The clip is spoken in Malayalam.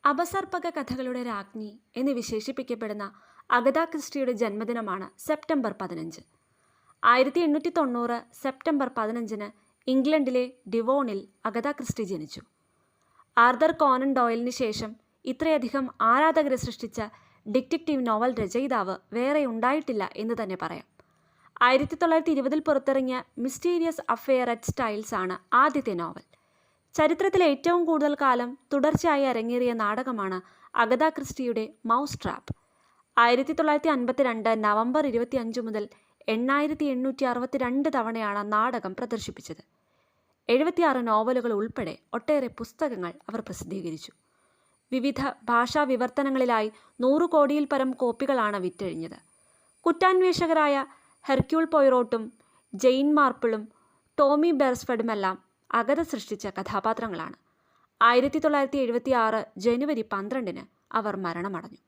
അപസർപ്പക കഥകളുടെ രാജ്ഞി എന്ന് വിശേഷിപ്പിക്കപ്പെടുന്ന അഗത ക്രിസ്റ്റിയുടെ ജന്മദിനമാണ് സെപ്റ്റംബർ 15. 1890 സെപ്റ്റംബർ 15 ഇംഗ്ലണ്ടിലെ ഡിവോണിൽ അഗത ക്രിസ്റ്റി ജനിച്ചു. ആർതർ കോനൻ ഡോയലിന് ശേഷം ഇത്രയധികം ആരാധകരെ സൃഷ്ടിച്ച ഡിറ്റക്റ്റീവ് നോവൽ രചയിതാവ് വേറെ ഉണ്ടായിട്ടില്ല എന്ന് തന്നെ പറയാം. 1920 പുറത്തിറങ്ങിയ മിസ്റ്റീരിയസ് അഫെയർ അറ്റ് സ്റ്റൈൽസ് ആണ് ആദ്യത്തെ നോവൽ. ചരിത്രത്തിലെ ഏറ്റവും കൂടുതൽ കാലം തുടർച്ചയായി അരങ്ങേറിയ നാടകമാണ് അഗത ക്രിസ്റ്റിയുടെ മൗസ് ട്രാപ്പ്. 1952 നവംബർ 25 മുതൽ 8862 തവണയാണ് നാടകം പ്രദർശിപ്പിച്ചത്. 76 നോവലുകൾ ഉൾപ്പെടെ ഒട്ടേറെ പുസ്തകങ്ങൾ അവർ പ്രസിദ്ധീകരിച്ചു. വിവിധ ഭാഷാ വിവർത്തനങ്ങളിലായി 100 കോടിയിൽ പരം കോപ്പികളാണ് വിറ്റഴിഞ്ഞത്. കുറ്റാന്വേഷകരായ ഹെർക്യൂൾ പോയ്റോട്ടും ജെയിൻ മാർപ്പിളും ടോമി ബെയർസ്ഫെഡുമെല്ലാം അഗത സൃഷ്ടിച്ച കഥാപാത്രങ്ങളാണ്. 1976 ജനുവരി 12 അവർ മരണമടഞ്ഞു.